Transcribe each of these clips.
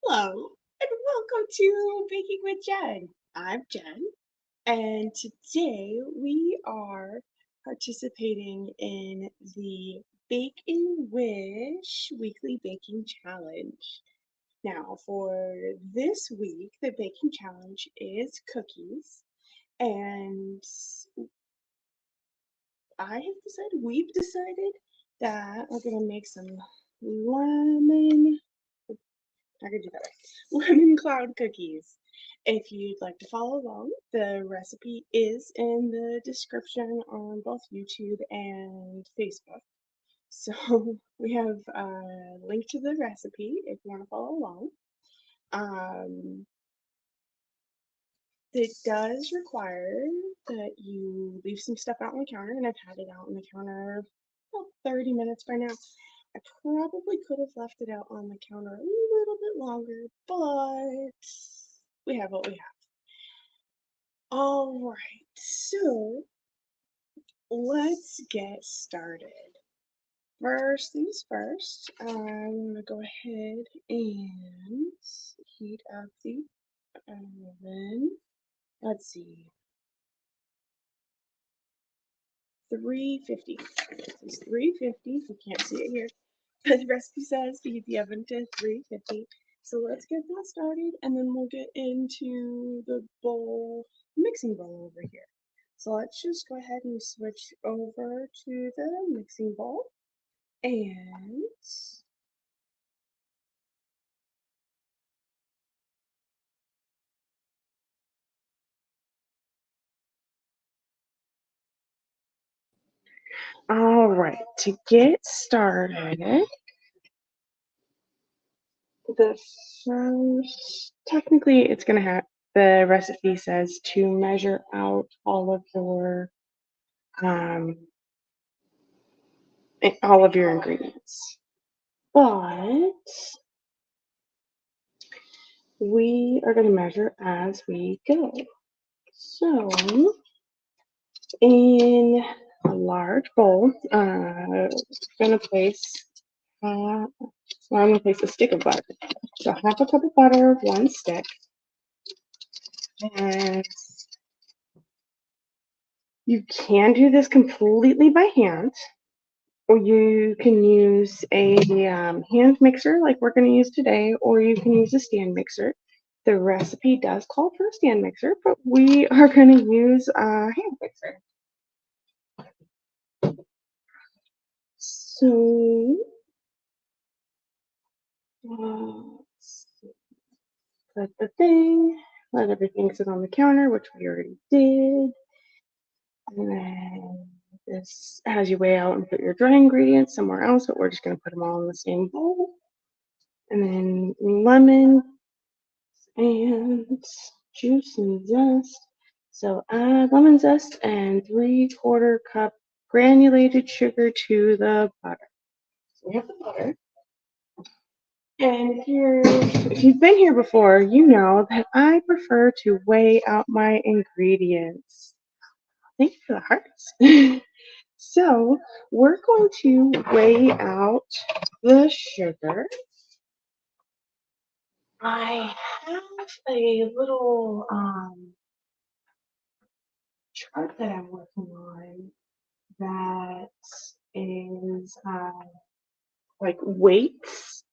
Hello, and welcome to Baking with Jen. I'm Jen, and today we are participating in the Bake and Wish Weekly Baking Challenge. Now, for this week, the baking challenge is cookies, and we've decided that we're gonna make some lemon I can do that right. Lemon cloud cookies. If you'd like to follow along, the recipe is in the description on both YouTube and Facebook. So we have a link to the recipe if you want to follow along. Um, it does require that you leave some stuff out on the counter, and I've had it out on the counter about 30 minutes by now. I probably could have left it out on the counter a little bit longer, but we have what we have. All right, so let's get started. First things first, I'm gonna go ahead and heat up the oven. Let's see, 350. It's 350. You can't see it here. The recipe says to heat the oven to 350. So let's get that started, and then we'll get into the mixing bowl over here. So let's just go ahead and switch over to the mixing bowl. And all right, to get started, the technically it's gonna have, the recipe says to measure out um all of your ingredients. But we are going to measure as we go. So, in a large bowl, I'm going to place I'm going to place a stick of butter. So half a cup of butter, one stick, and you can do this completely by hand, or you can use a hand mixer like we're going to use today, or you can use a stand mixer. The recipe does call for a stand mixer, but we are going to use a hand mixer. So let the thing, let everything sit on the counter, which we already did. And then this has you weigh out and put your dry ingredients somewhere else, but we're just going to put them all in the same bowl. And then lemon and juice and zest. So add lemon zest and 3/4 cup granulated sugar to the butter. So we have the butter. And if you've been here before, you know that I prefer to weigh out my ingredients. Thank you for the hearts. So we're going to weigh out the sugar. I have a little chart that I'm working on that is like weights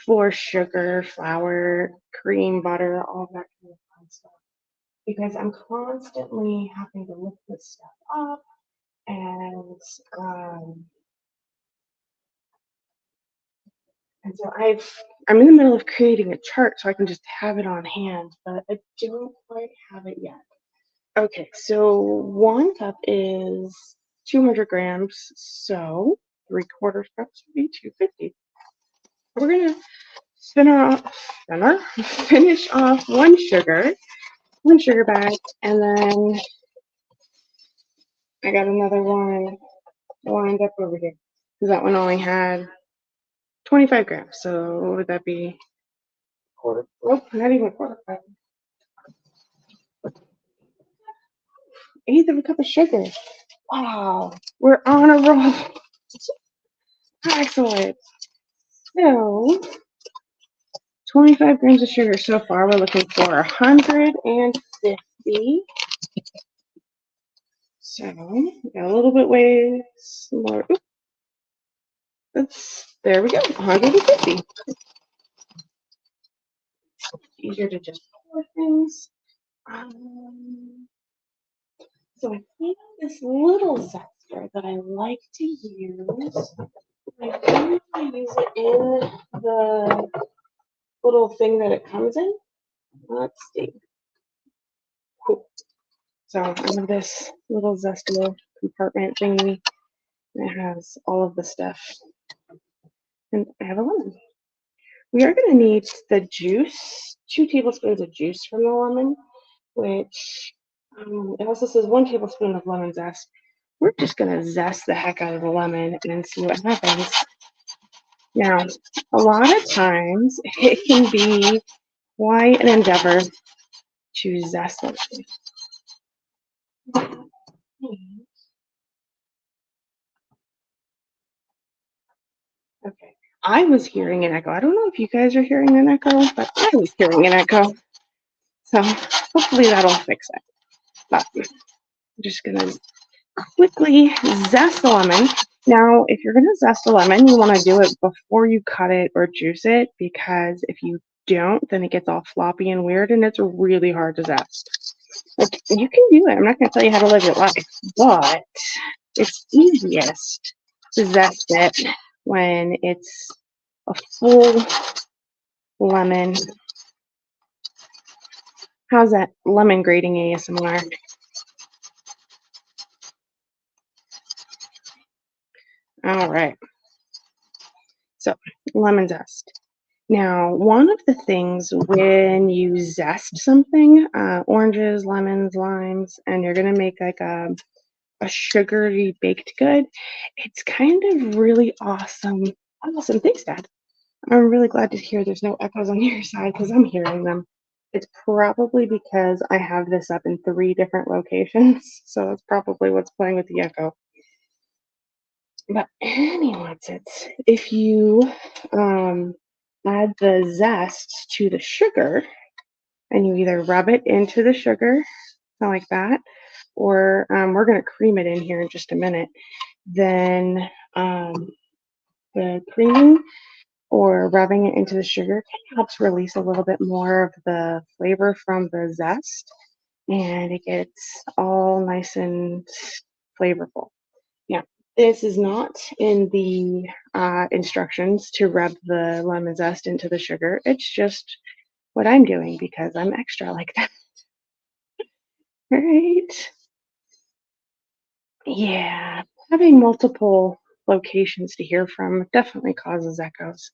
for sugar, flour, cream, butter, all that kind of fun stuff. Because I'm constantly having to look this stuff up, and so I'm in the middle of creating a chart so I can just have it on hand, but I don't quite have it yet. Okay, so 1 cup is 200 grams, so 3/4 cups would be 250. We're gonna finish off one sugar bag, and then I got another one lined up over here because that one only had 25 grams. So what would that be? Quarter? Nope, not even a quarter cup. 1/8 of a cup of sugar. Wow, we're on a roll. Excellent. So 25 grams of sugar so far. We're looking for 150. So we got a little bit way more. There we go, 150. Easier to just pour things. So I clean out this little zester that I like to use. I usually use it in the little thing that it comes in. Let's see. Cool. So I have this little zester compartment thingy. It has all of the stuff. And I have a lemon. We are going to need the juice, 2 tablespoons of juice from the lemon, which it also says 1 tablespoon of lemon zest. We're just going to zest the heck out of the lemon and see what happens. Now, a lot of times it can be quite an endeavor to zest something. Okay, I was hearing an echo. I don't know if you guys are hearing an echo, but I was hearing an echo. So hopefully that'll fix it. But I'm just going to quickly zest the lemon. Now, if you're going to zest a lemon, you want to do it before you cut it or juice it, because if you don't, then it gets all floppy and weird, and it's really hard to zest. Like, you can do it. I'm not going to tell you how to live your life, but it's easiest to zest it when it's a full lemon. How's that lemon grating ASMR? All right. So, lemon zest. Now, one of the things when you zest something, oranges, lemons, limes, and you're going to make like a sugary baked good, it's kind of really awesome. Awesome. Thanks, Dad. I'm really glad to hear there's no echoes on your side because I'm hearing them. It's probably because I have this up in 3 different locations, so that's probably what's playing with the echo. But anyways, if you add the zest to the sugar and you either rub it into the sugar, like that, or we're going to cream it in here in just a minute, then the creaming or rubbing it into the sugar helps release a little bit more of the flavor from the zest, and it gets all nice and flavorful. Yeah, this is not in the instructions to rub the lemon zest into the sugar. It's just what I'm doing because I'm extra like that. Right? Yeah, having multiple locations to hear from definitely causes echoes.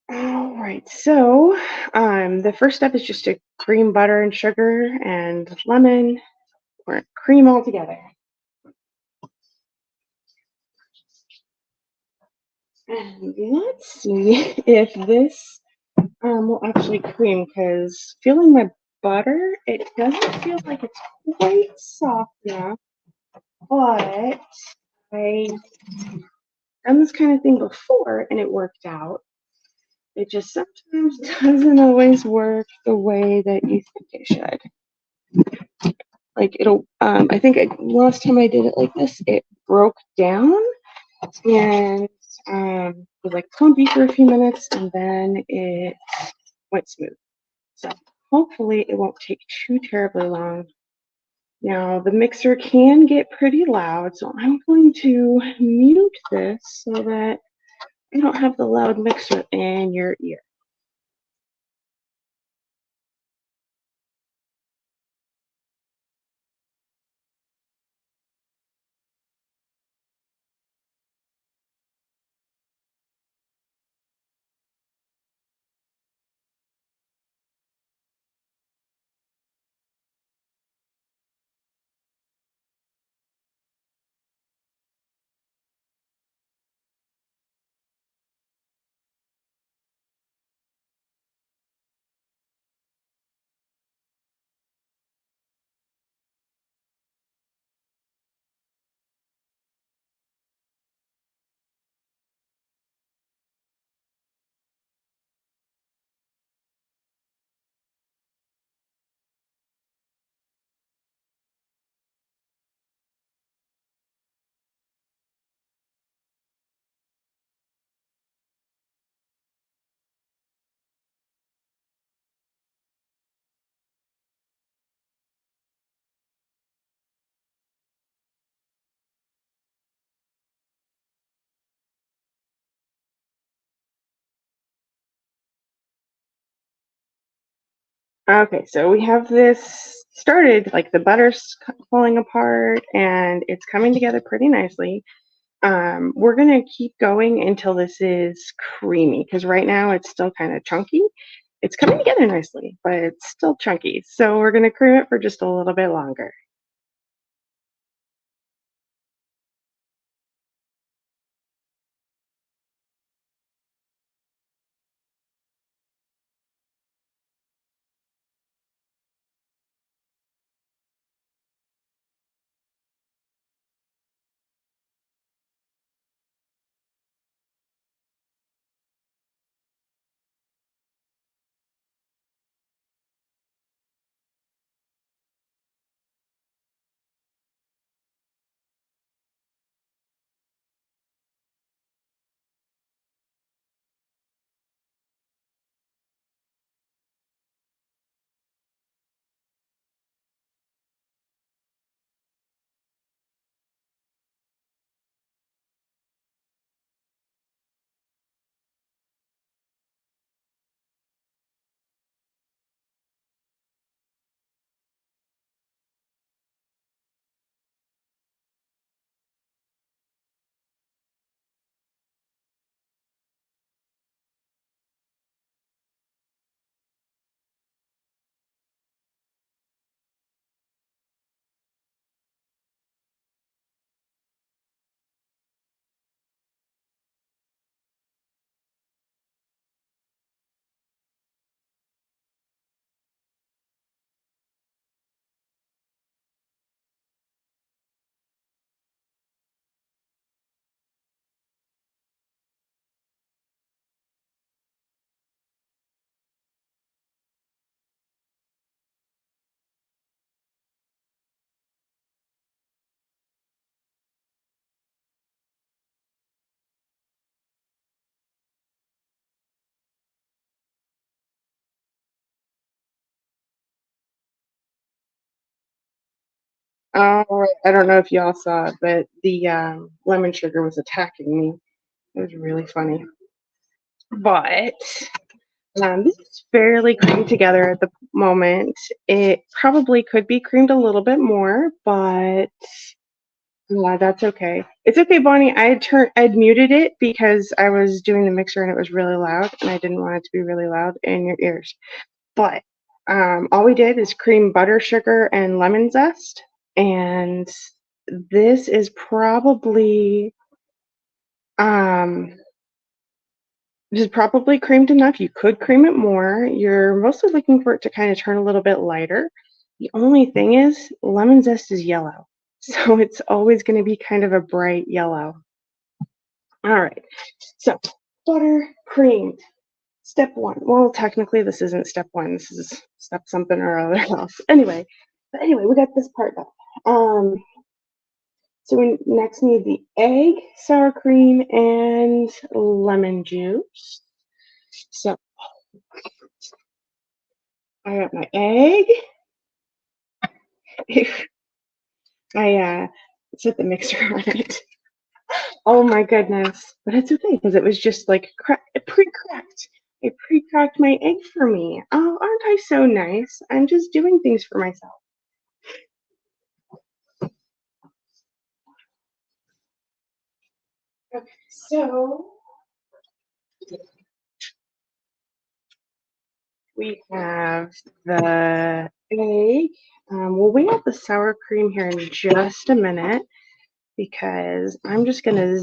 All right, so the first step is just to cream butter and sugar and lemon or cream all together. And let's see if this will actually cream, because feeling my butter, it doesn't feel like it's quite soft enough, but I done this kind of thing before and it worked out. It just sometimes doesn't always work the way that you think it should. Like I think last time I did it like this, it broke down and was like clumpy for a few minutes and then it went smooth. So hopefully it won't take too terribly long. Now the mixer can get pretty loud, so I'm going to mute this so that I don't have the loud mixer in your ear. Okay, so we have this started, like the butter's falling apart and it's coming together pretty nicely. We're gonna keep going until this is creamy because right now it's still kind of chunky. It's coming together nicely, but it's still chunky. So we're gonna cream it for just a little bit longer. All right, I don't know if y'all saw it, but the lemon sugar was attacking me. It was really funny. But this is fairly creamed together at the moment. It probably could be creamed a little bit more, but yeah, that's okay. It's okay, Bonnie. I'd muted it because I was doing the mixer and it was really loud, and I didn't want it to be really loud in your ears. But all we did is cream butter, sugar, and lemon zest, and this is probably um, this is probably creamed enough. You could cream it more. You're mostly looking for it to kind of turn a little bit lighter. The only thing is, lemon zest is yellow, so it's always going to be kind of a bright yellow. All right, so butter creamed. Step one. Well, technically, this isn't step one. This is step something or other else. Anyway, we got this part done. So we next need the egg, sour cream, and lemon juice. So I got my egg. I set the mixer on it. Oh my goodness. But it's okay because it was just like pre-cracked. It pre-cracked my egg for me. Oh, aren't I so nice? I'm just doing things for myself. Okay, so we have the egg. We'll wait out the sour cream here in just a minute because I'm just gonna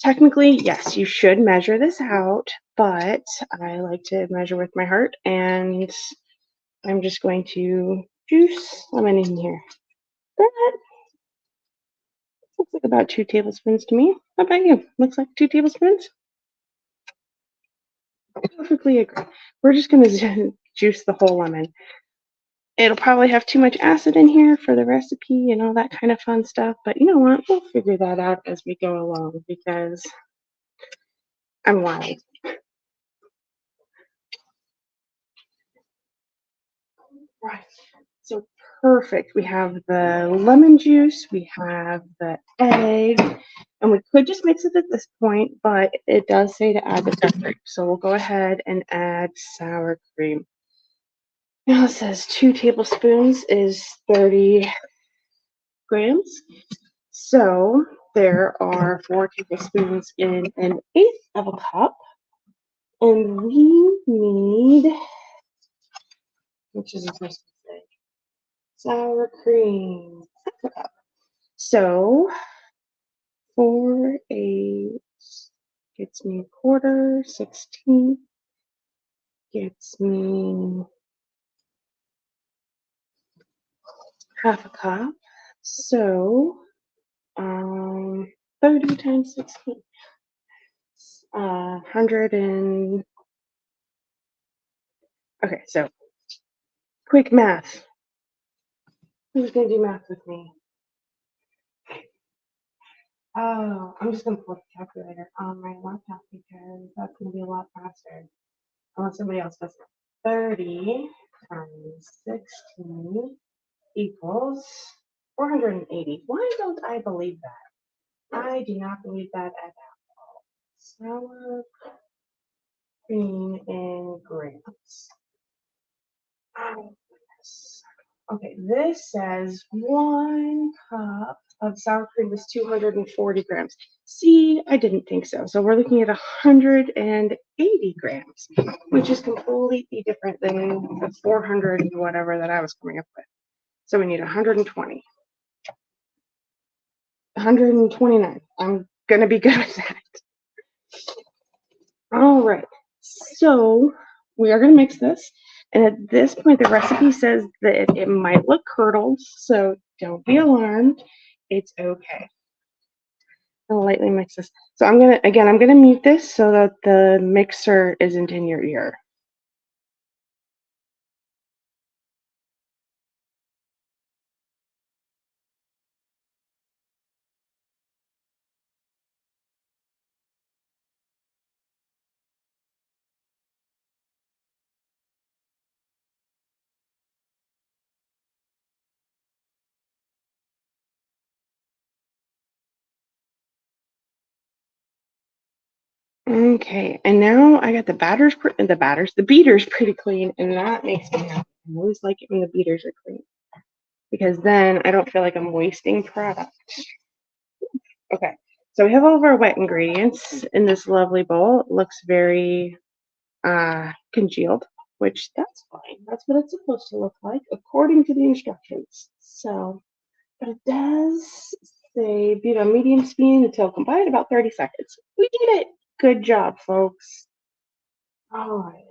technically, yes, you should measure this out, but I like to measure with my heart, and I'm just going to juice lemon in here. That looks like about 2 tablespoons to me. How about you? Looks like 2 tablespoons? Perfectly agree. We're just going to juice the whole lemon. It'll probably have too much acid in here for the recipe and all that kind of fun stuff, but you know what? We'll figure that out as we go along because I'm wild. Right. So perfect. We have the lemon juice, we have the egg, and we could just mix it at this point, but it does say to add the sour cream. So we'll go ahead and add sour cream. Now it says 2 tablespoons is 30 grams. So there are 4 tablespoons in an eighth of a cup. And we need, which is supposed to say, sour cream. So 4/8 gets me a quarter, 16 gets me half a cup. So 30 times 16. 100 and okay, so quick math. Who's gonna do math with me? Oh, I'm just gonna pull up the calculator on my laptop because that's gonna be a lot faster. Unless somebody else does it. 30 times 16 equals 480. Why don't I believe that? I do not believe that at all. Sour cream in grams. Oh, goodness. Okay, this says 1 cup of sour cream is 240 grams. See, I didn't think so. So we're looking at 180 grams, which is completely different than the 400 and whatever that I was coming up with. So we need 120. 129. I'm going to be good with that. All right. So we are going to mix this. And at this point, the recipe says that it might look curdled. So don't be alarmed. It's okay. I'll lightly mix this. So I'm going to mute this so that the mixer isn't in your ear. Okay, and now I got the beater's pretty clean, and that makes me happy. I always like it when the beaters are clean because then I don't feel like I'm wasting product. Okay, so we have all of our wet ingredients in this lovely bowl. It looks very congealed, which that's fine. That's what it's supposed to look like according to the instructions. So, but it does say beat on medium speed until combined about 30 seconds. We did it. Good job, folks. All right,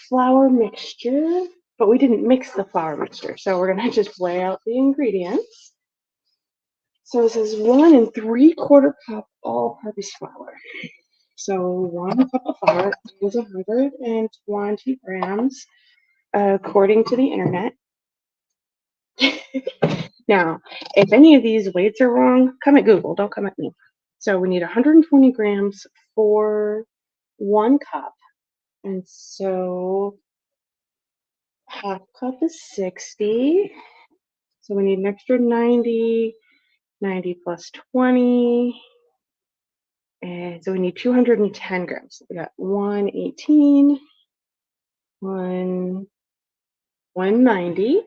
flour mixture, but we didn't mix the flour mixture, so we're gonna just weigh out the ingredients. So it says 1 3/4 cup all-purpose flour. So 1 cup of flour is 120 grams, according to the internet. Now, if any of these weights are wrong, come at Google, don't come at me. So we need 120 grams for 1 cup. And so half cup is 60. So we need an extra 90, 90 plus 20. And so we need 210 grams. So we got 118, 190.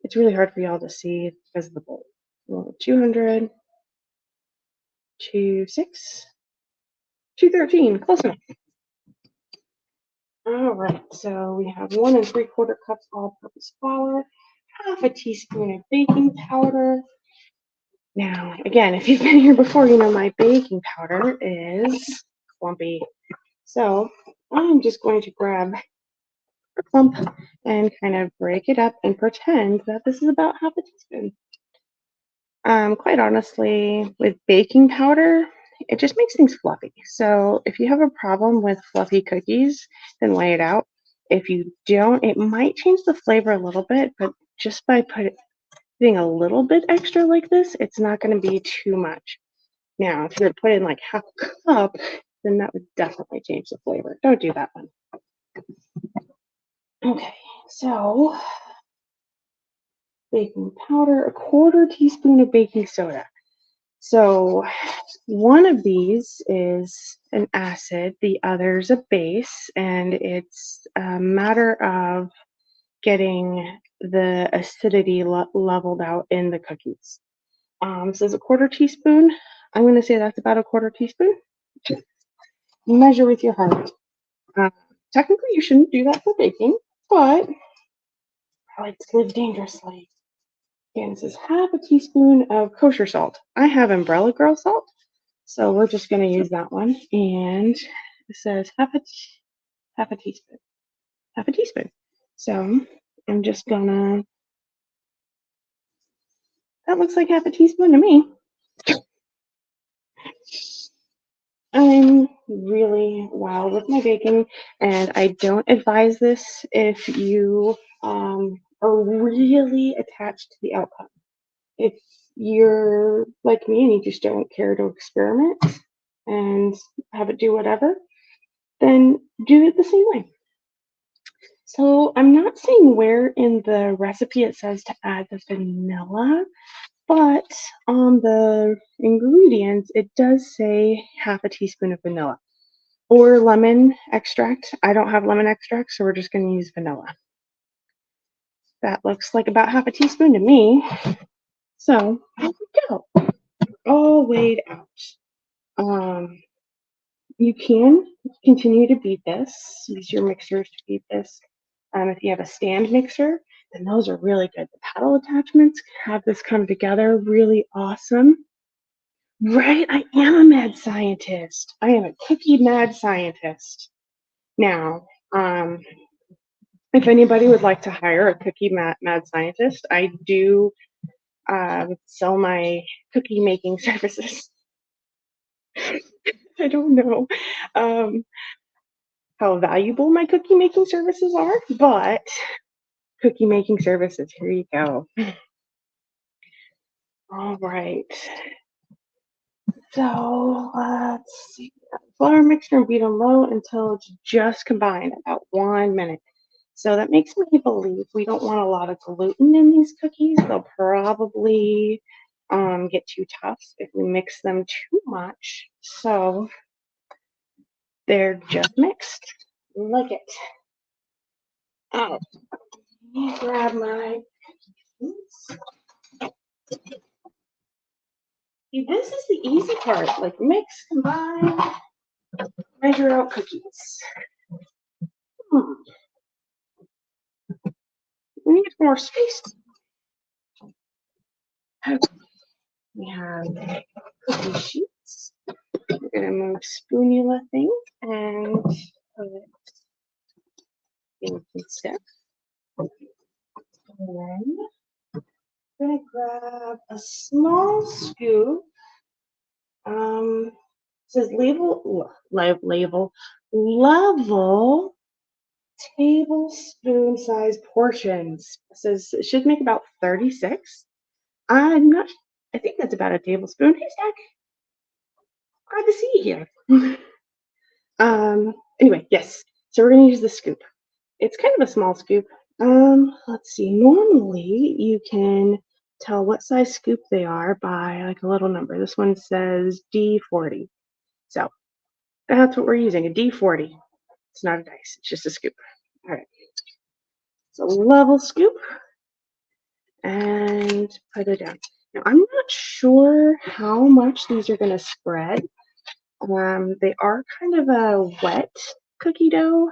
It's really hard for y'all to see because of the bowl. Well, 200, 26, 213, close enough. All right, so we have 1 3/4 cups all-purpose flour, half a teaspoon of baking powder. Now, again, if you've been here before, you know my baking powder is clumpy. So I'm just going to grab a clump and kind of break it up and pretend that this is about half a teaspoon. Quite honestly, with baking powder, it just makes things fluffy. So if you have a problem with fluffy cookies, then weigh it out. If you don't, it might change the flavor a little bit, but just by putting a little bit extra like this, it's not going to be too much. Now, if you were to put in like half a cup, then that would definitely change the flavor. Don't do that one. Okay, so baking powder, 1/4 teaspoon of baking soda. So one of these is an acid, the other's a base, and it's a matter of getting the acidity leveled out in the cookies. This is a quarter teaspoon. I'm going to say that's about a quarter teaspoon. Measure with your heart. Uh, Technically, you shouldn't do that for baking, but I like to live dangerously. And this is half a teaspoon of kosher salt. I have Umbrella Girl salt, so we're just going to use that one. And it says half a teaspoon, half a teaspoon. So I'm just gonna. That looks like half a teaspoon to me. I'm really wild with my baking, and I don't advise this if you are really attached to the outcome. If you're like me and you just don't care to experiment and have it do whatever, then do it the same way. So I'm not saying where in the recipe it says to add the vanilla, but on the ingredients, it does say half a teaspoon of vanilla or lemon extract. I don't have lemon extract, so we're just going to use vanilla. That looks like about half a teaspoon to me. So there we go, all weighed out. You can continue to beat this. Use your mixers to beat this. If you have a stand mixer, then those are really good. The paddle attachments have this come together really awesome. Right? I am a mad scientist. I am a cookie mad scientist. Now, if anybody would like to hire a cookie mad scientist, I do sell my cookie making services. I don't know how valuable my cookie making services are, but cookie making services, here you go. All right. So let's see. Flour mixture and beat on low until it's just combined, about 1 minute. So that makes me believe we don't want a lot of gluten in these cookies. They'll probably get too tough if we mix them too much. So they're just mixed like it. Oh, let me grab my cookies. See, this is the easy part. Like mix, combine, measure out cookies. We need more space. We have cookie sheets. We're gonna move spoonula thing and put it in step. And then I'm gonna grab a small scoop. It says level tablespoon size portions. It says it should make about 36. I'm not. I think that's about a tablespoon. Hey, Stack. Glad to see you here. Anyway, yes. So we're gonna use the scoop. It's kind of a small scoop. Let's see. Normally, you can tell what size scoop they are by like a little number. This one says D40. So that's what we're using, a D40. It's not a dice, it's just a scoop. All right. So level scoop and put it down. Now, I'm not sure how much these are going to spread. They are kind of a wet cookie dough.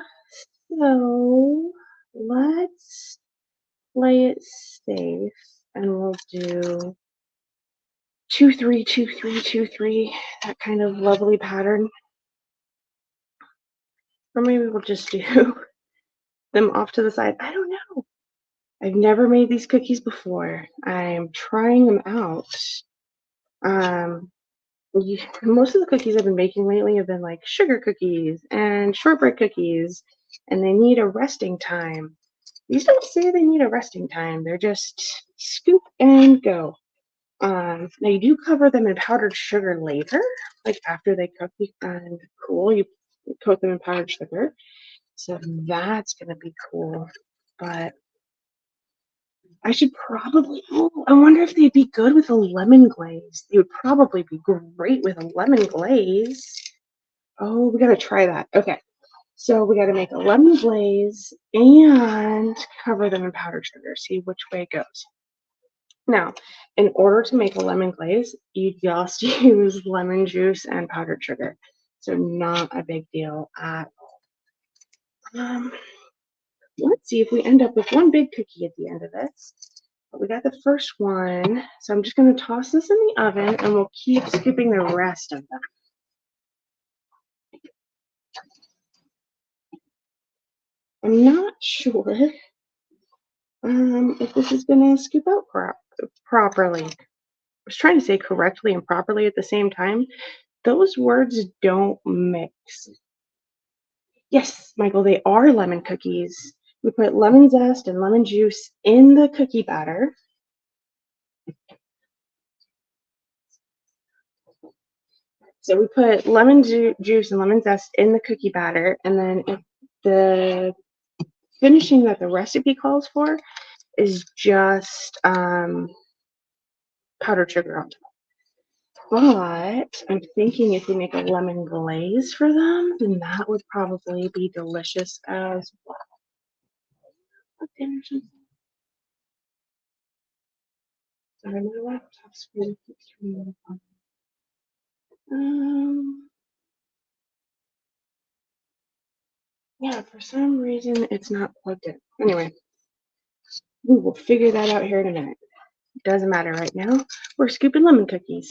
So let's play it safe and we'll do 2, 3, 2, 3, 2, 3, that kind of lovely pattern. Or maybe we'll just do them off to the side. I don't know. I've never made these cookies before. I'm trying them out. Most of the cookies I've been making lately have been like sugar cookies and shortbread cookies, and they need a resting time. These don't say they need a resting time. They're just scoop and go. Now you do cover them in powdered sugar later, like after they cook and cool, you coat them in powdered sugar. So that's gonna be cool. But I should probably, oh, I wonder if they'd be good with a lemon glaze. They would probably be great with a lemon glaze. Oh, we gotta try that. Okay. So we gotta make a lemon glaze and cover them in powdered sugar, see which way it goes. Now, in order to make a lemon glaze, you just use lemon juice and powdered sugar. So not a big deal at all. Let's see if we end up with one big cookie at the end of this. But we got the first one. So I'm just gonna toss this in the oven and we'll keep scooping the rest of them. I'm not sure if this is gonna scoop out properly. I was trying to say correctly and properly at the same time. Those words don't mix. Yes, Michael, they are lemon cookies. We put lemon zest and lemon juice in the cookie batter. So we put lemon juice and lemon zest in the cookie batter, and then the finishing that the recipe calls for is just powdered sugar on top. But I'm thinking if we make a lemon glaze for them, then that would probably be delicious as well. Sorry, my laptop screen keeps turning on. Yeah, for some reason it's not plugged in. Anyway, we will figure that out here in a minute. Doesn't matter right now. We're scooping lemon cookies.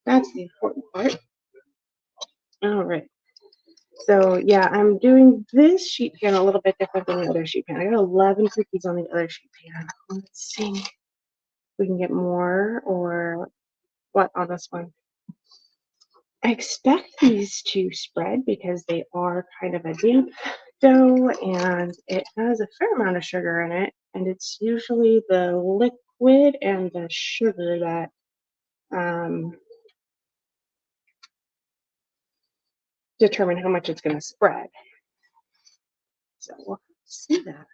That's the important part. All right. So yeah, I'm doing this sheet pan a little bit different than the other sheet pan. I got 11 cookies on the other sheet pan. Let's see if we can get more or what on this one. I expect these to spread because they are kind of a damp dough and it has a fair amount of sugar in it. And it's usually the liquid and the sugar that determine how much it's going to spread. So we'll see that.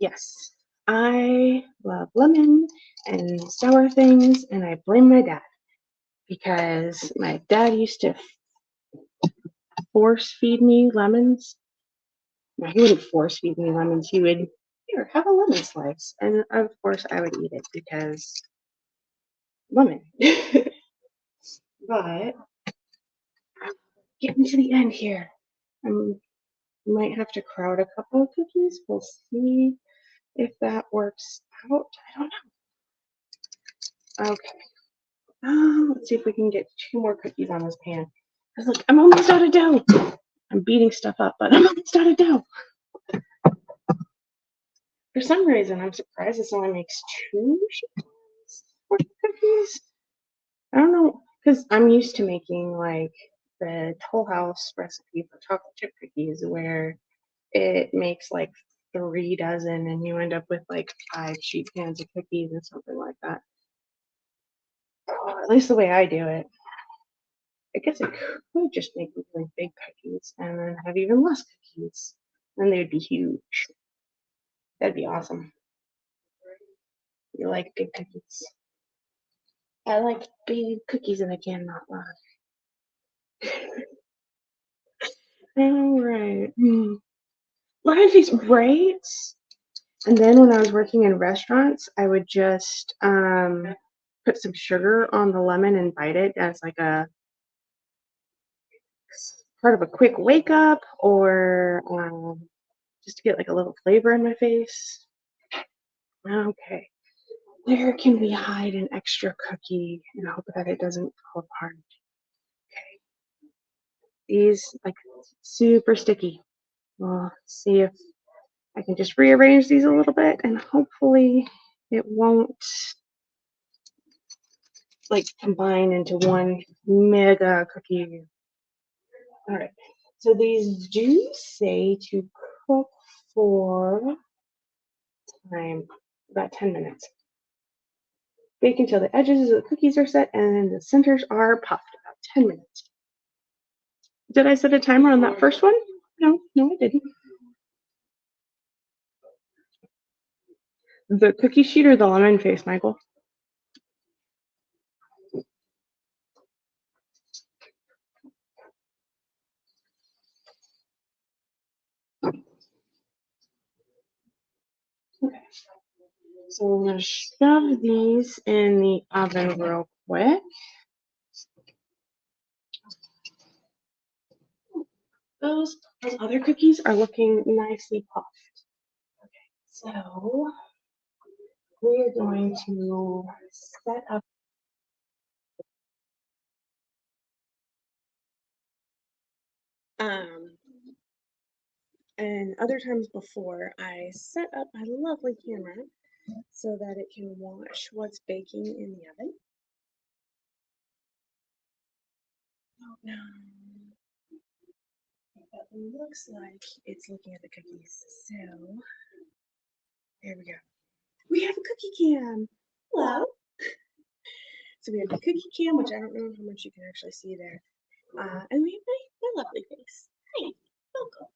Yes, I love lemon and sour things, and I blame my dad because my dad used to force feed me lemons. No, he wouldn't force feed me lemons. He would, here, have a lemon slice. And of course, I would eat it because lemon. But getting to the end here. I might have to crowd a couple of cookies. We'll see if that works out. I don't know. Okay. Let's see if we can get 2 more cookies on this pan. Because look, I'm almost out of dough. I'm beating stuff up, but I'm almost out of dough. For some reason, I'm surprised this only makes 2 sheets for cookies. I don't know, because I'm used to making like the Toll House recipe for chocolate chip cookies where it makes like 3 dozen and you end up with like 5 sheet pans of cookies or something like that. At least the way I do it. I guess I could just make really big cookies and then have even less cookies. Then they would be huge. That'd be awesome. You like big cookies. I like big cookies in a can, not loud. All right. Lemon face, right? And then when I was working in restaurants, I would just put some sugar on the lemon and bite it as like a part of a quick wake up or just to get like a little flavor in my face. Okay. Where can we hide an extra cookie and hope that it doesn't fall apart? Okay. These like super sticky. We'll see if I can just rearrange these a little bit and hopefully it won't like combine into one mega cookie. All right. So these do say to cook for time about 10 minutes. Bake until the edges of the cookies are set and the centers are puffed, about 10 minutes. Did I set a timer on that first one? No, I didn't. The cookie sheet or the lemon face, Michael? Okay. So we're going to shove these in the oven real quick. Those other cookies are looking nicely puffed. Okay, so we're going to set up. And other times before, I set up my lovely camera so that it can watch what's baking in the oven. Oh no. It looks like it's looking at the cookies. So there we go. We have a cookie cam. Hello. So we have the cookie cam, which I don't know how much you can actually see there. And we have my lovely face. Hi, welcome.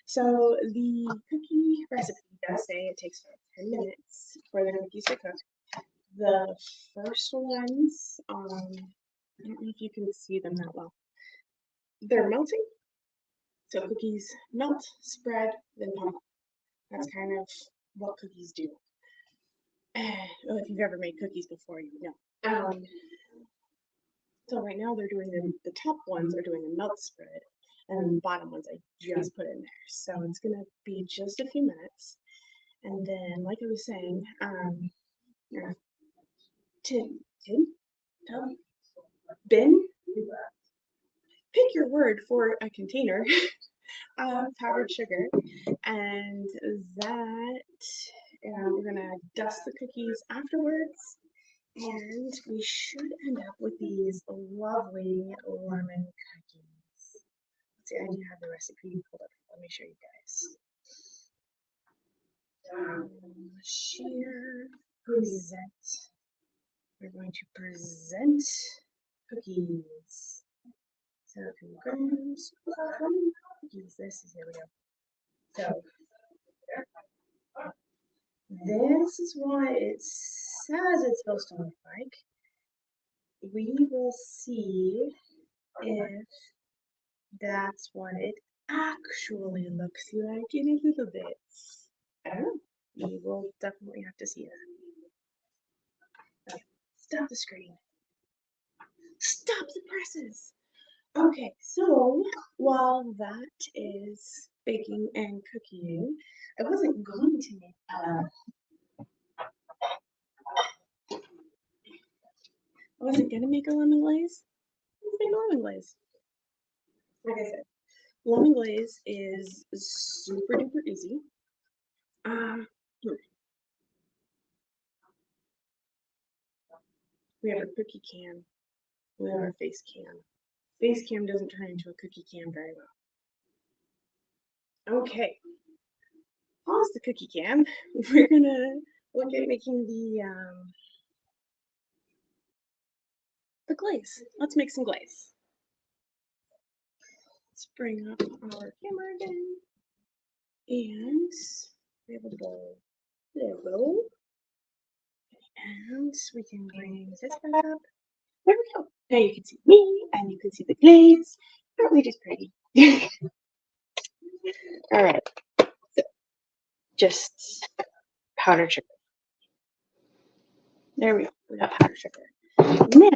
So the cookie recipe does say it takes about 10 minutes for the cookies to cook. The first ones, I don't know if you can see them that well. They're melting. So cookies melt, spread, then pop. That's kind of what cookies do. Well, if you've ever made cookies before, you know. So right now they're doing the top ones are doing a melt spread, and the bottom ones I just put in there. So it's gonna be just a few minutes, and then like I was saying, bin, pick your word for a container of powdered sugar, and that we're gonna dust the cookies afterwards. And we should end up with these lovely lemon cookies. Let's see, I do have the recipe pulled up. Let me show you guys. Share, present. We're going to present cookies. So grams, cookies. This is, here we go. So this is what it says it's supposed to look like. We will see if that's what it actually looks like in a little bit. I don't know. We will definitely have to see that. Okay, stop the screen. Stop the presses. Okay, so while that is baking and cooking, I wasn't going to make a lemon glaze. Let's make a lemon glaze. Like I said, lemon glaze is super duper easy. We have our cookie can. We have our face cam. Face cam doesn't turn into a cookie cam very well. Okay. Pause the cookie cam. We're gonna look at making the glaze. Let's make some glaze. Let's bring up our camera again. And we have a bowl. Hello. And we can bring this back up. There we go. Now you can see me and you can see the glaze. Aren't we just pretty? All right. So just powdered sugar. There we go. We got powdered sugar. Now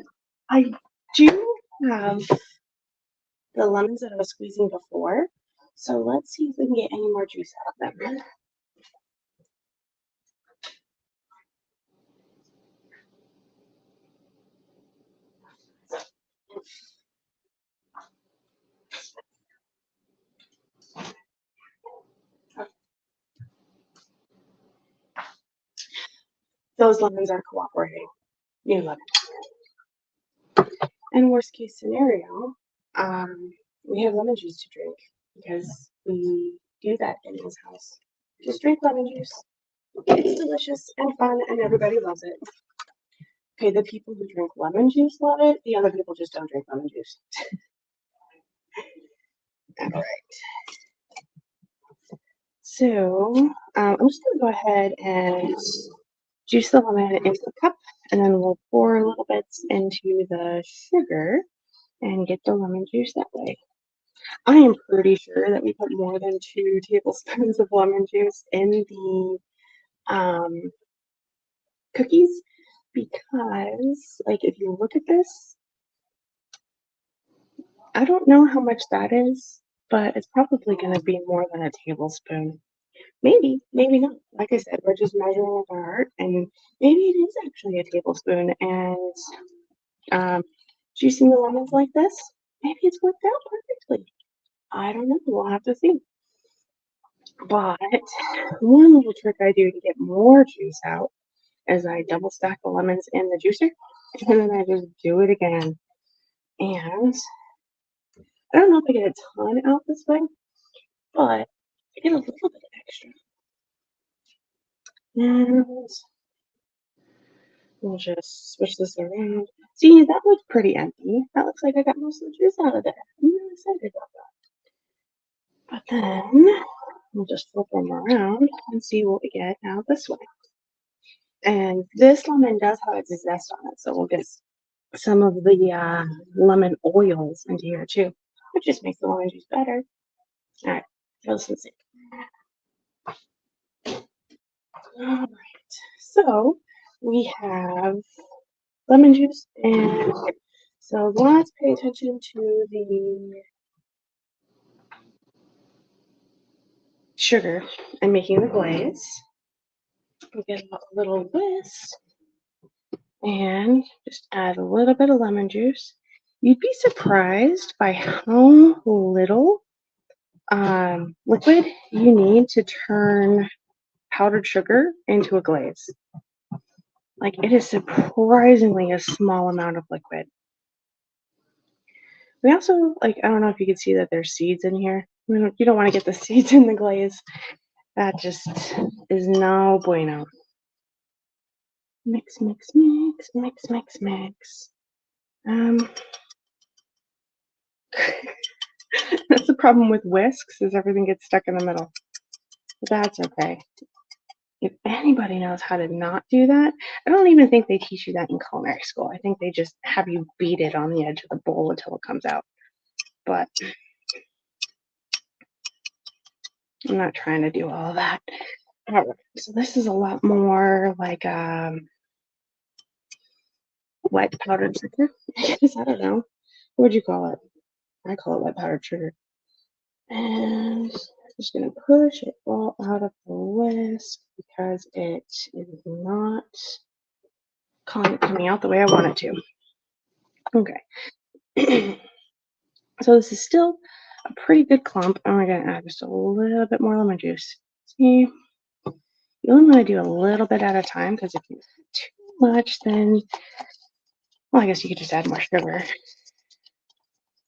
I do have the lemons that I was squeezing before. So let's see if we can get any more juice out of them. Those lemons are cooperating. New lemon. And worst case scenario, we have lemon juice to drink because we do that in this house. Just drink lemon juice. It's delicious and fun and everybody loves it. Okay, the people who drink lemon juice love it. The other people just don't drink lemon juice. All right. So I'm just going to go ahead and juice the lemon into the cup, and then we'll pour little bits into the sugar and get the lemon juice that way. I am pretty sure that we put more than 2 tablespoons of lemon juice in the cookies because, like, if you look at this, I don't know how much that is, but it's probably going to be more than a tablespoon. Maybe, maybe not. Like I said, we're just measuring with our heart, and maybe it is actually a tablespoon. And juicing the lemons like this, maybe it's worked out perfectly. I don't know. We'll have to see. But one little trick I do to get more juice out is I double stack the lemons in the juicer, and then I just do it again. And I don't know if I get a ton out this way, but I get a little bit extra. And we'll just switch this around. See, that looks pretty empty. That looks like I got most of the juice out of there. I'm really excited about that. But then we'll just flip them around and see what we get out this way. And this lemon does have its zest on it, so we'll get some of the lemon oils into here too, which just makes the lemon juice better. All right, let's see. All right, so we have lemon juice, and so let's pay attention to the sugar and making the glaze. We get a little whisk and just add a little bit of lemon juice. You'd be surprised by how little liquid you need to turn powdered sugar into a glaze. Like, it is surprisingly a small amount of liquid. We also, like, I don't know if you can see that there's seeds in here. You don't want to get the seeds in the glaze. That just is no bueno. Mix, mix, mix, mix, mix, mix. That's the problem with whisks, is everything gets stuck in the middle. But that's okay. If anybody knows how to not do that, I don't even think they teach you that in culinary school. I think they just have you beat it on the edge of the bowl until it comes out. But I'm not trying to do all of that. All right, so this is a lot more like wet powdered sugar. I don't know. What would you call it? I call it wet powdered sugar. And I'm just going to push it all out of the whisk because it is not coming out the way I want it to. Okay. So this is still a pretty good clump. And we're going to add just a little bit more lemon juice. See? You only want to do a little bit at a time, because if you add too much, then, well, I guess you could just add more sugar.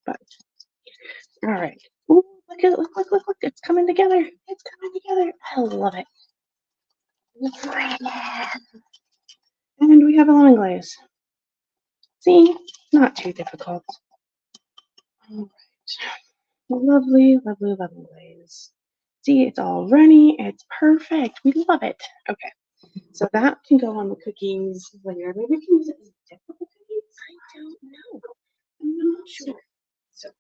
But, all right. Ooh, look, look. It's coming together. It's coming together. I love it. And we have a lemon glaze. See? Not too difficult. All right. Lovely, lovely lemon glaze. See, it's all runny. It's perfect. We love it. Okay. So that can go on the cookies later. Maybe we can use it as different cookies. I don't know. I'm not sure. So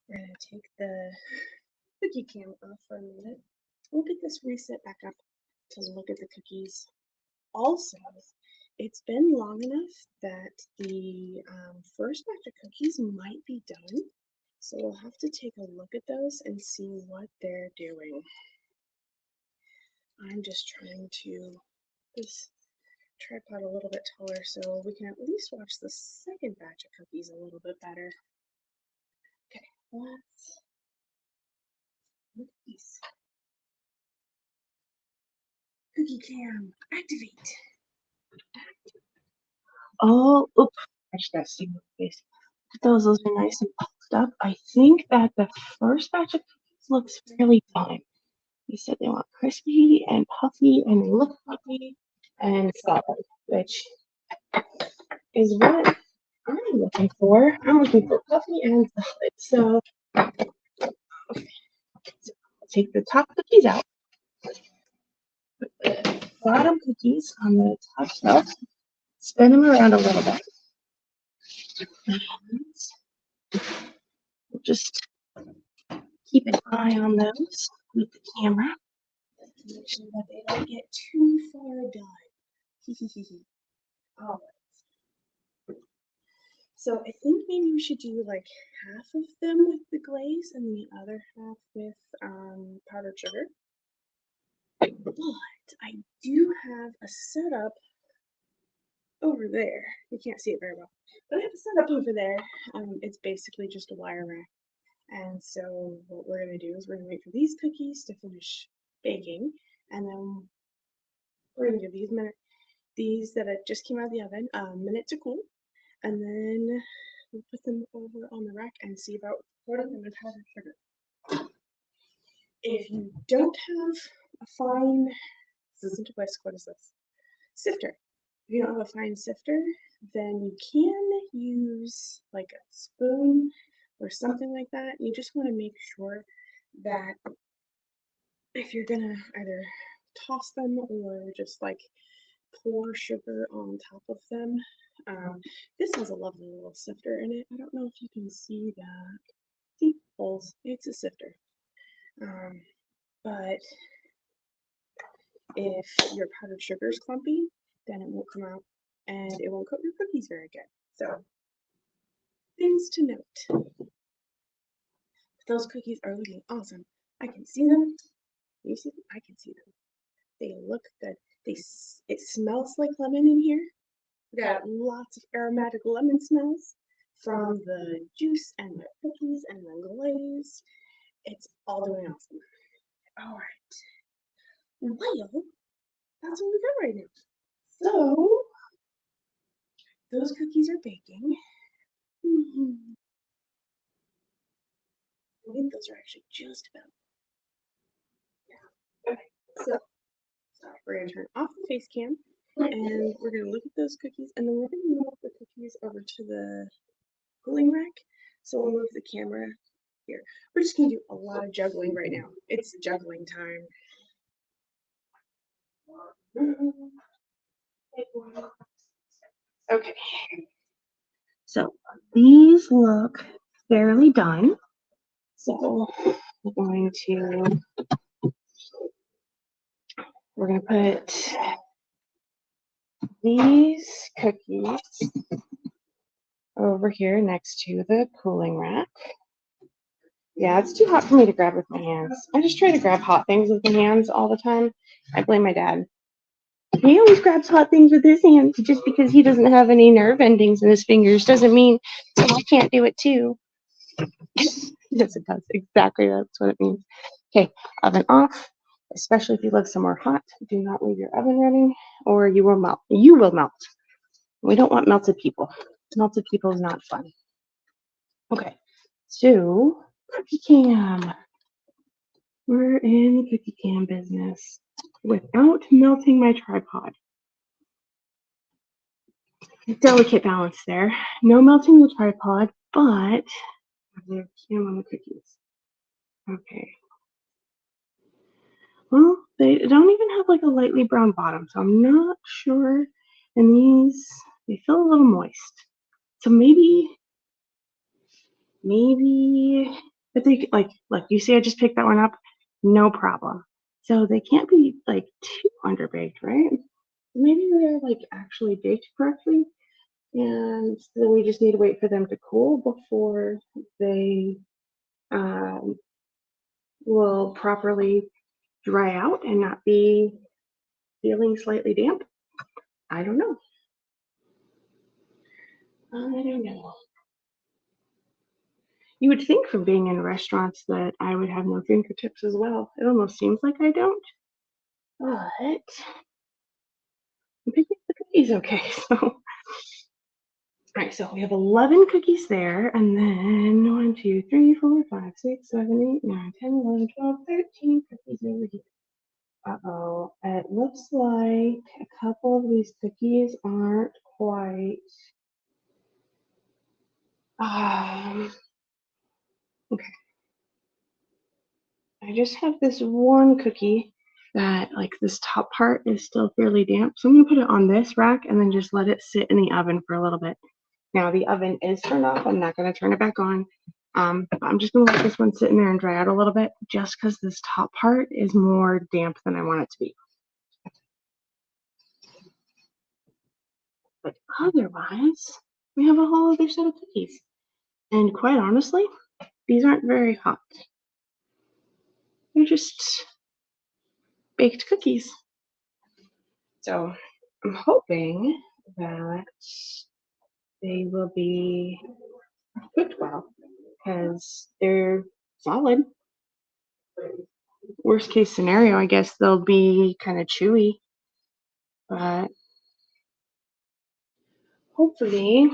we're going to take the cookie cam off for a minute. We'll get this reset back up to look at the cookies. Also, it's been long enough that the first batch of cookies might be done. So we'll have to take a look at those and see what they're doing. I'm just trying to this tripod a little bit taller so we can at least watch the second batch of cookies a little bit better. Okay, let's look at these. Cookie cam, activate. Oh, oops, I just got sting in the face. Those are nice and puffed up. I think that the first batch of cookies looks fairly done. They said they want crispy and puffy, and they look puffy and solid, which is what I'm looking for. I'm looking for puffy and solid. So, okay. So I'll take the top cookies out. the bottom cookies on the top shelf, spin them around a little bit. We'll just keep an eye on those with the camera. Make sure that they don't get too far done. All right. So I think maybe we should do like half of them with the glaze and the other half with powdered sugar. But I do have a setup over there. You can't see it very well, but I have a setup over there. It's basically just a wire rack. And so what we're going to do is we're going to wait for these cookies to finish baking, and then we're going to give these that just came out of the oven a minute to cool, and then we'll put them over on the rack and see about coating them with powdered sugar. If you don't have a fine, this isn't a whisk, what is this? Sifter. If you don't have a fine sifter, then you can use like a spoon or something like that. You just want to make sure that if you're gonna either toss them or just like pour sugar on top of them. This has a lovely little sifter in it. I don't know if you can see that. See, holes. It's a sifter. But if your powdered sugar is clumpy, then it won't come out and it won't coat your cookies very good. So, things to note. Those cookies are looking awesome. I can see them. You see them? I can see them. They look good. It smells like lemon in here. We got lots of aromatic lemon smells from the juice and the cookies and the glaze. It's all doing awesome. All right. Well, that's what we got right now. So, those cookies are baking. I think those are actually just about. Yeah. Okay. So, we're going to turn off the face cam and we're going to look at those cookies, and then we're going to move the cookies over to the cooling rack. So we'll move the camera here. We're just going to do a lot of juggling right now. It's juggling time. Okay. So these look fairly done. So we're going to put these cookies over here next to the cooling rack. Yeah, it's too hot for me to grab with my hands. I just try to grab hot things with my hands all the time. I blame my dad. He always grabs hot things with his hands. Just because he doesn't have any nerve endings in his fingers doesn't mean that I can't do it too. Yes, it does. Exactly, that's what it means. Okay, oven off. Especially if you live somewhere hot, do not leave your oven running or you will melt. You will melt. We don't want melted people. Melted people is not fun. Okay, so cookie cam. We're in the cookie cam business without melting my tripod. Delicate balance there. No melting the tripod, but the cam on the cookies. Okay. Well, they don't even have like a lightly brown bottom, so I'm not sure. And these, they feel a little moist. So maybe, but they like you see, I just picked that one up, no problem. So they can't be like too underbaked, right? Maybe they're like actually baked correctly, and then we just need to wait for them to cool before they will properly dry out and not be feeling slightly damp. I don't know. You would think from being in restaurants that I would have no fingertips as well. It almost seems like I don't. But I'm picking the cookies okay, so. All right, so we have 11 cookies there, and then 1, 2, 3, 4, 5, 6, 7, 8, 9, 10, 11, 12, 13 cookies over here. Uh-oh, it looks like a couple of these cookies aren't quite, okay. I just have this one cookie that like this top part is still fairly damp. So I'm gonna put it on this rack and then just let it sit in the oven for a little bit. Now the oven is turned off. I'm not gonna turn it back on. I'm just gonna let this one sit in there and dry out a little bit just because this top part is more damp than I want it to be. But otherwise, we have a whole other set of cookies. And quite honestly, these aren't very hot. They're just baked cookies. So I'm hoping that they will be cooked well because they're solid. Worst case scenario, I guess they'll be kind of chewy, but hopefully,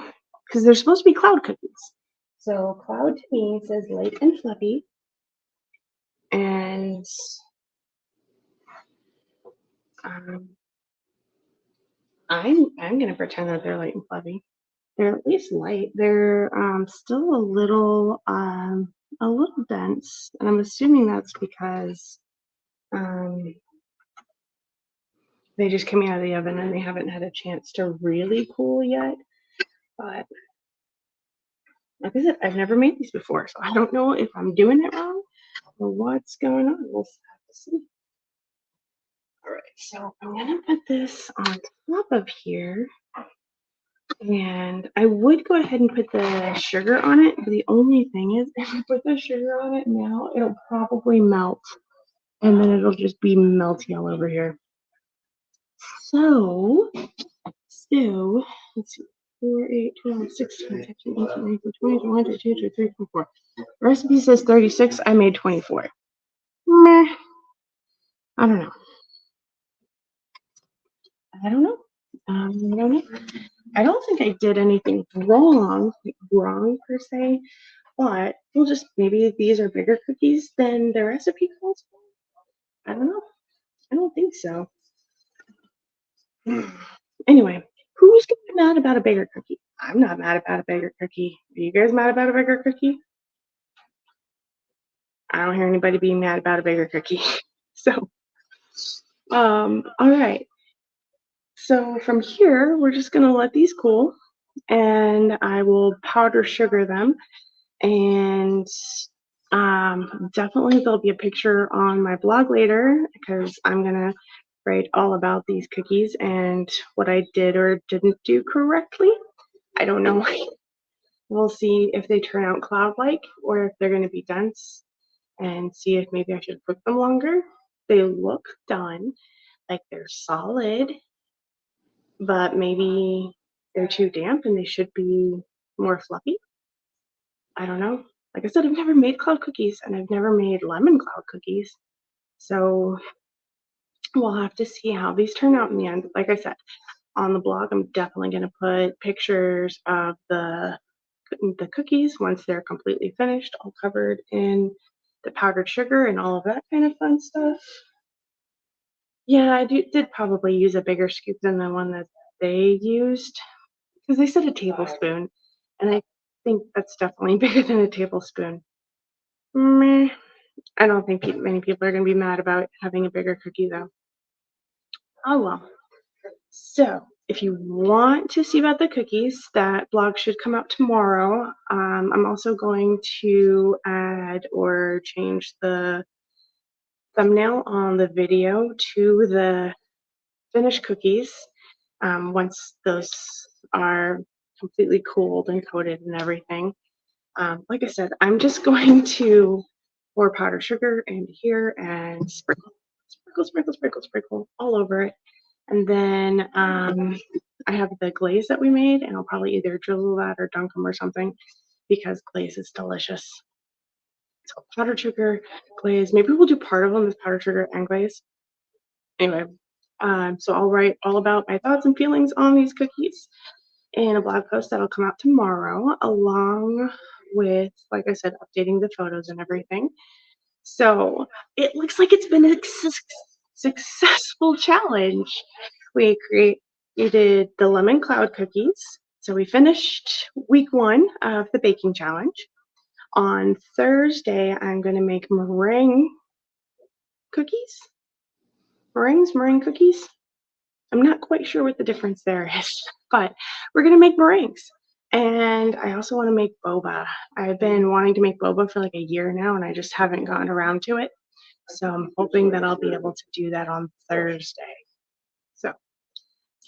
because they're supposed to be cloud cookies. So cloud to me says light and fluffy, and um, I'm gonna pretend that they're light and fluffy. They're at least light. They're still a little dense, and I'm assuming that's because um, they just came out of the oven and they haven't had a chance to really cool yet. But like I said, I've never made these before, so I don't know if I'm doing it wrong or what's going on. We'll have to see. All right, so I'm gonna put this on top of here. And I would go ahead and put the sugar on it, but the only thing is if I put the sugar on it now, it'll probably melt and then it'll just be melty all over here. So let's see, 4, 8, 12, 16, 17, 18, 19, 20, 21, 22, 23, 24. The recipe says 36, I made 24. Meh, I don't know. I don't know. I don't know. I don't think I did anything wrong per se. But we'll just, maybe these are bigger cookies than the recipe calls for. I don't know. I don't think so. Anyway, who's gonna be mad about a bigger cookie? I'm not mad about a bigger cookie. Are you guys mad about a bigger cookie? I don't hear anybody being mad about a bigger cookie. So, all right. So from here, we're just gonna let these cool, and I will powder sugar them. And definitely there'll be a picture on my blog later because I'm gonna write all about these cookies and what I did or didn't do correctly. I don't know. We'll see if they turn out cloud-like or if they're gonna be dense and see if maybe I should cook them longer. They look done, like they're solid, but maybe they're too damp and they should be more fluffy. I don't know. Like I said, I've never made cloud cookies and I've never made lemon cloud cookies. So we'll have to see how these turn out in the end. Like I said, on the blog, I'm definitely going to put pictures of the cookies once they're completely finished, all covered in the powdered sugar and all of that kind of fun stuff. Yeah, I did probably use a bigger scoop than the one that they used because they said a tablespoon, and I think that's definitely bigger than a tablespoon. Meh. I don't think many people are going to be mad about having a bigger cookie though. Oh well. So if you want to see about the cookies, that blog should come out tomorrow. I'm also going to add or change the thumbnail on the video to the finished cookies once those are completely cooled and coated and everything. Like I said, I'm just going to pour powdered sugar into here and sprinkle, sprinkle, sprinkle, sprinkle, sprinkle all over it. And then I have the glaze that we made, and I'll probably either drizzle that or dunk them or something because glaze is delicious. So powdered sugar, glaze. Maybe we'll do part of them as powdered sugar and glaze. Anyway, so I'll write all about my thoughts and feelings on these cookies in a blog post that'll come out tomorrow, along with, like I said, updating the photos and everything. So it looks like it's been a successful challenge. We created the lemon cloud cookies. So we finished week 1 of the baking challenge. On Thursday, I'm going to make meringue cookies. meringue cookies. I'm not quite sure what the difference there is, but we're gonna make meringues. And I also want to make boba. I've been wanting to make boba for like a year now, and I just haven't gotten around to it. So I'm hoping that I'll be able to do that on Thursday. So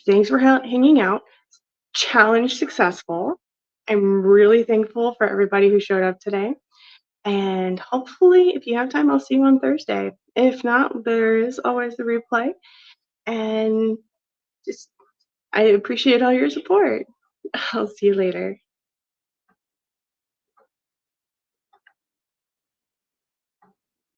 thanks for hanging out. Challenge successful. I'm really thankful for everybody who showed up today. And hopefully, if you have time, I'll see you on Thursday. If not, there is always the replay. And just, I appreciate all your support. I'll see you later.